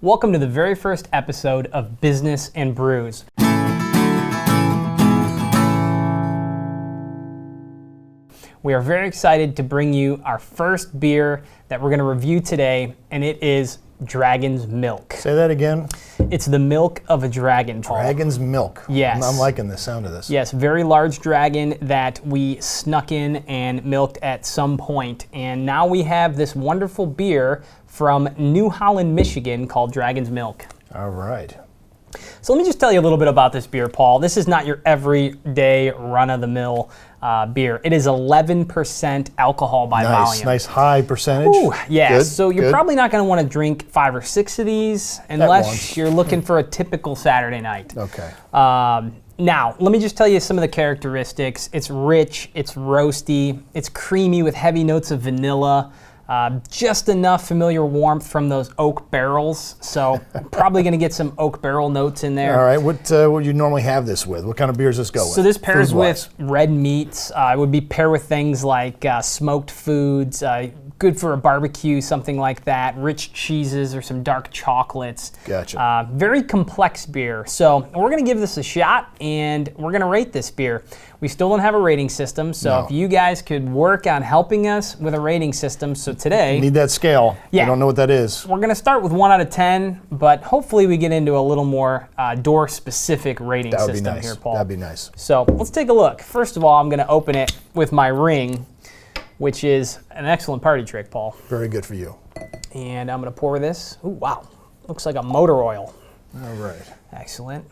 Welcome to the very first episode of Business and Brews. We are very excited to bring you our first beer that we're going to review today, and it is Dragon's Milk. Say that again. It's the milk of a dragon, Paul. Dragon's Milk. Yes. I'm liking the sound of this. Yes, very large dragon that we snuck in and milked at some point. And now we have this wonderful beer from New Holland, Michigan called Dragon's Milk. All right. So let me just tell you a little bit about this beer, Paul. This is not your everyday run-of-the-mill beer. It is 11% alcohol by volume. Nice high percentage. Ooh, yeah, Good, so you're probably not going to want to drink 5 or 6 of these unless you're looking for a typical Saturday night. Okay. Now, let me just tell you some of the characteristics. It's rich, it's roasty, it's creamy with heavy notes of vanilla. Just enough familiar warmth from those oak barrels, so probably going to get some oak barrel notes in there. All right, what would you normally have this with? What kind of beers does this go with? So this pairs with red meats. It would be paired with things like smoked foods, good for a barbecue, something like that, rich cheeses or some dark chocolates. Gotcha. Very complex beer. So we're going to give this a shot, and we're going to rate this beer. We still don't have a rating system, so if you guys could work on helping us with a rating system. So today, need that scale. Yeah. I don't know what that is. We're going to start with 1 out of 10, but hopefully we get into a little more door-specific rating system here, Paul. That'd be nice. So let's take a look. First of all, I'm going to open it with my ring, which is an excellent party trick, Paul. Very good for you. And I'm going to pour this. Ooh, wow. Looks like a motor oil. All right. Excellent.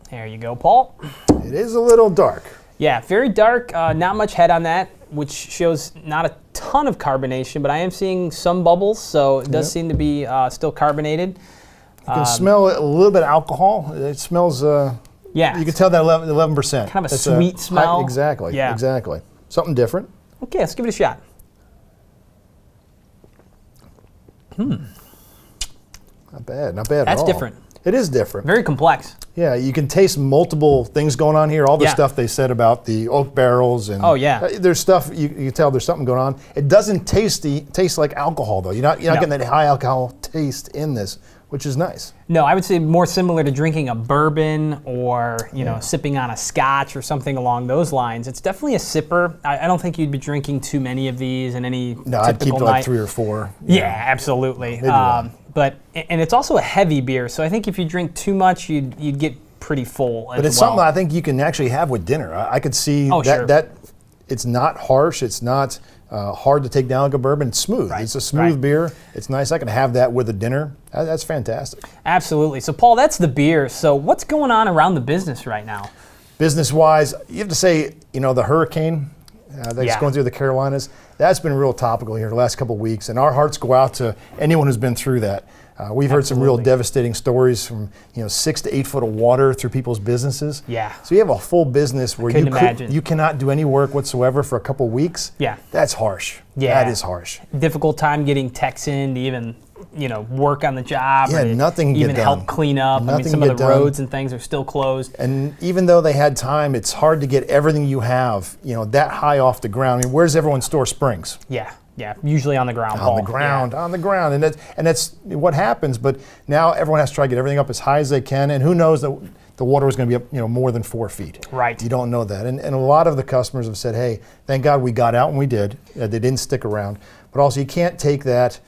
There you go, Paul. It is a little dark. Yeah, very dark. Not much head on that, which shows not a ton of carbonation, but I am seeing some bubbles, so it does seem to be still carbonated. You can smell a little bit of alcohol. It smells, yeah. You can tell that 11%. Kind of a sweet smell. Exactly, Yeah. exactly. Something different. Okay, let's give it a shot. Not bad at all. That's different. It is different. Very complex. Yeah, you can taste multiple things going on here. All the stuff they said about the oak barrels and there's stuff you can tell there's something going on. It doesn't taste like alcohol though. You're not getting that high alcohol taste in this, which is nice. No, I would say more similar to drinking a bourbon or sipping on a scotch or something along those lines. It's definitely a sipper. I don't think you'd be drinking too many of these in any typical night. I'd keep it like 3 or 4. Yeah, absolutely. And it's also a heavy beer, so I think if you drink too much, you'd get pretty full. But it's something I think you can actually have with dinner. I could see that it's not harsh. It's not hard to take down like a bourbon. It's smooth. Right. It's a smooth beer. It's nice. I can have that with a dinner. That's fantastic. Absolutely. So, Paul, that's the beer. So what's going on around the business right now? Business-wise, you have to say, the hurricane that's going through the Carolinas, that's been real topical here the last couple of weeks, and our hearts go out to anyone who's been through that. We've heard some real devastating stories from 6 to 8 foot of water through people's businesses. Yeah. So you have a full business where you cannot do any work whatsoever for a couple of weeks. Yeah. That's harsh. Yeah. That is harsh. Difficult time getting techs in to even work on the job. Yeah, or nothing even get help done. clean up. Nothing some of the get roads and things are still closed. And even though they had time, it's hard to get everything you have, that high off the ground. I mean, where does everyone store springs? Yeah, usually on the ground, Paul. On the ground, and that's what happens. But now everyone has to try to get everything up as high as they can, and who knows that the water was going to be up, more than 4 feet. Right. You don't know that, and a lot of the customers have said, "Hey, thank God we got out when we did. They didn't stick around." But also, you can't take that.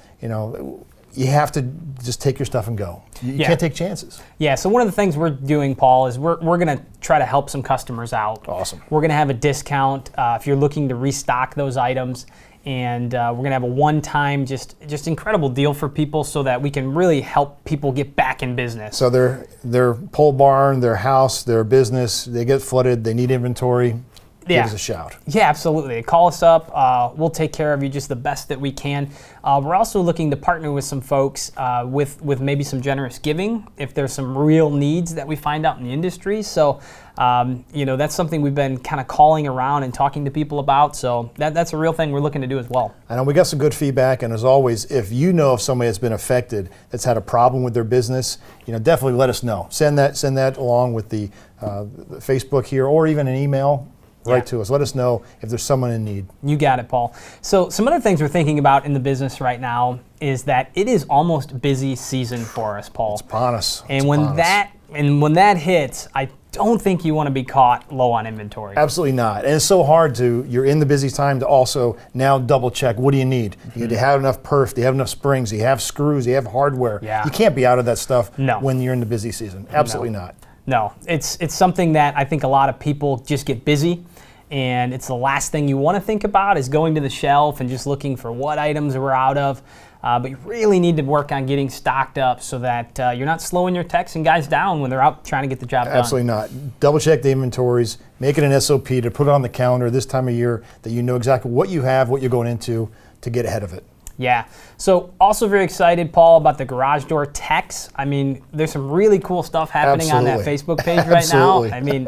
You have to just take your stuff and go. You can't take chances. Yeah, so one of the things we're doing, Paul, is we're going to try to help some customers out. Awesome. We're going to have a discount if you're looking to restock those items. And we're going to have a one-time, just incredible deal for people so that we can really help people get back in business. So their pole barn, their house, their business, they get flooded, they need inventory. Give us a shout. Yeah, absolutely. Call us up. We'll take care of you just the best that we can. We're also looking to partner with some folks with maybe some generous giving if there's some real needs that we find out in the industry. So, that's something we've been kind of calling around and talking to people about. So that's a real thing we're looking to do as well. I know we got some good feedback. And as always, if you know of somebody that's been affected, that's had a problem with their business, definitely let us know. Send that along with the Facebook here or even an email. Write to us. Let us know if there's someone in need. You got it, Paul. So some other things we're thinking about in the business right now is that it is almost busy season for us, Paul. It's upon us. And when that hits, I don't think you want to be caught low on inventory. Absolutely not. And it's so hard you're in the busy time to also now double check, what do you need? Do you have enough perf? Do you have enough springs? Do you have screws? Do you have hardware? Yeah. You can't be out of that stuff No. when you're in the busy season. Absolutely not. No, it's something that I think a lot of people just get busy, and it's the last thing you want to think about is going to the shelf and just looking for what items we're out of. But you really need to work on getting stocked up so that you're not slowing your techs and guys down when they're out trying to get the job done. Absolutely not. Double check the inventories, make it an SOP to put it on the calendar this time of year that you know exactly what you have, what you're going into to get ahead of it. Yeah. So also very excited, Paul, about the garage door techs. I mean, there's some really cool stuff happening on that Facebook page right now. I mean,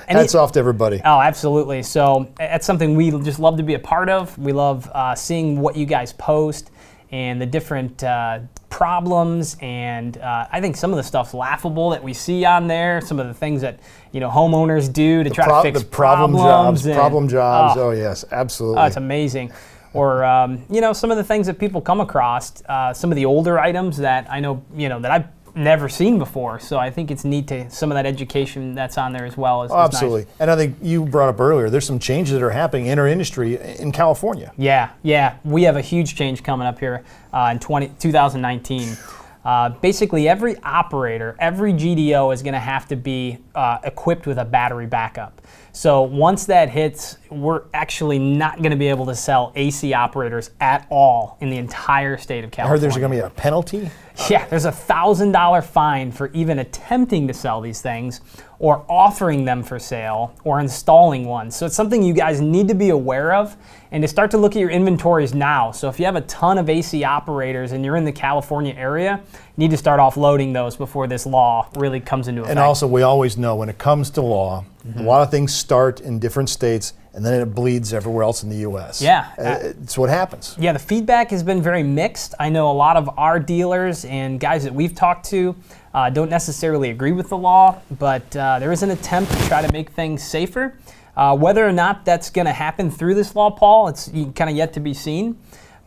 hats off to everybody. Oh, absolutely. So that's something we just love to be a part of. We love seeing what you guys post and the different problems, and I think some of the stuff's laughable that we see on there. Some of the things that homeowners do to try to fix problems. Problem jobs. Oh yes, absolutely. Oh, it's amazing. Or some of the things that people come across, some of the older items that I know that I've never seen before. So I think it's neat to some of that education that's on there as well. Is absolutely. Nice. And I think you brought up earlier, there's some changes that are happening in our industry in California. Yeah. We have a huge change coming up here in 2019. Basically, every operator, every GDO is going to have to be equipped with a battery backup. So once that hits, we're actually not going to be able to sell AC operators at all in the entire state of California. I heard there's going to be a penalty? Yeah, there's a $1,000 fine for even attempting to sell these things or offering them for sale or installing one. So it's something you guys need to be aware of and to start to look at your inventories now. So if you have a ton of AC operators and you're in the California area, you need to start offloading those before this law really comes into effect. And also, we always know when it comes to law, a lot of things start in different states and then it bleeds everywhere else in the U.S. Yeah. It's what happens. Yeah, the feedback has been very mixed. I know a lot of our dealers and guys that we've talked to don't necessarily agree with the law, but there is an attempt to try to make things safer. Whether or not that's going to happen through this law, Paul, it's kind of yet to be seen.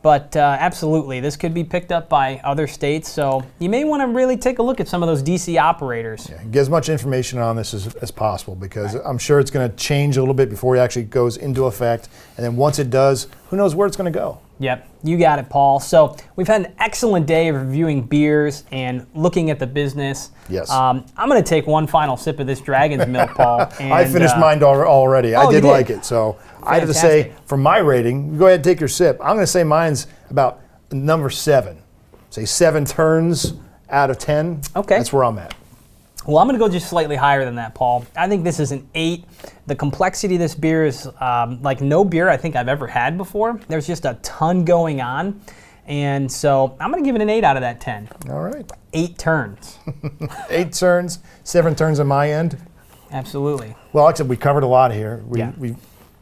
But absolutely, this could be picked up by other states. So you may want to really take a look at some of those DC operators. Yeah, get as much information on this as possible because I'm sure it's going to change a little bit before it actually goes into effect. And then once it does, who knows where it's going to go. Yep, you got it, Paul. So we've had an excellent day of reviewing beers and looking at the business. Yes. I'm going to take one final sip of this Dragon's Milk, Paul. And, I finished mine already. I did you like it. So I have to say, for my rating, go ahead and take your sip. I'm going to say mine's about number 7. Say 7 turns out of 10. Okay. That's where I'm at. Well, I'm going to go just slightly higher than that, Paul. I think this is an 8. The complexity of this beer is like no beer I think I've ever had before. There's just a ton going on. And so I'm going to give it an 8 out of that 10. All right. 8 turns. 8 turns, 7 turns on my end. Absolutely. Well, like I said, we covered a lot here. We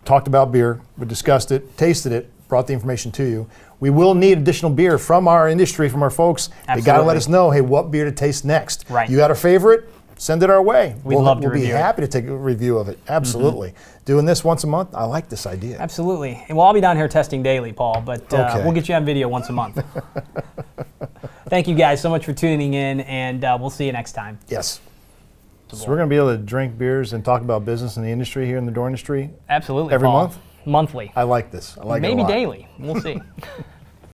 talked about beer, we discussed it, tasted it, brought the information to you. We will need additional beer from our industry, from our folks. Absolutely. They got to let us know, hey, what beer to taste next. Right. You got a favorite? Send it our way. We'll be happy to take a review of it. Absolutely. Doing this once a month, I like this idea. Absolutely. And I'll be down here testing daily, Paul, but we'll get you on video once a month. Thank you guys so much for tuning in, and we'll see you next time. Yes. So we're going to be able to drink beers and talk about business in the industry here in the door industry? Absolutely, Every Paul. month? Monthly. I like this. I like it a lot. Maybe daily. We'll see.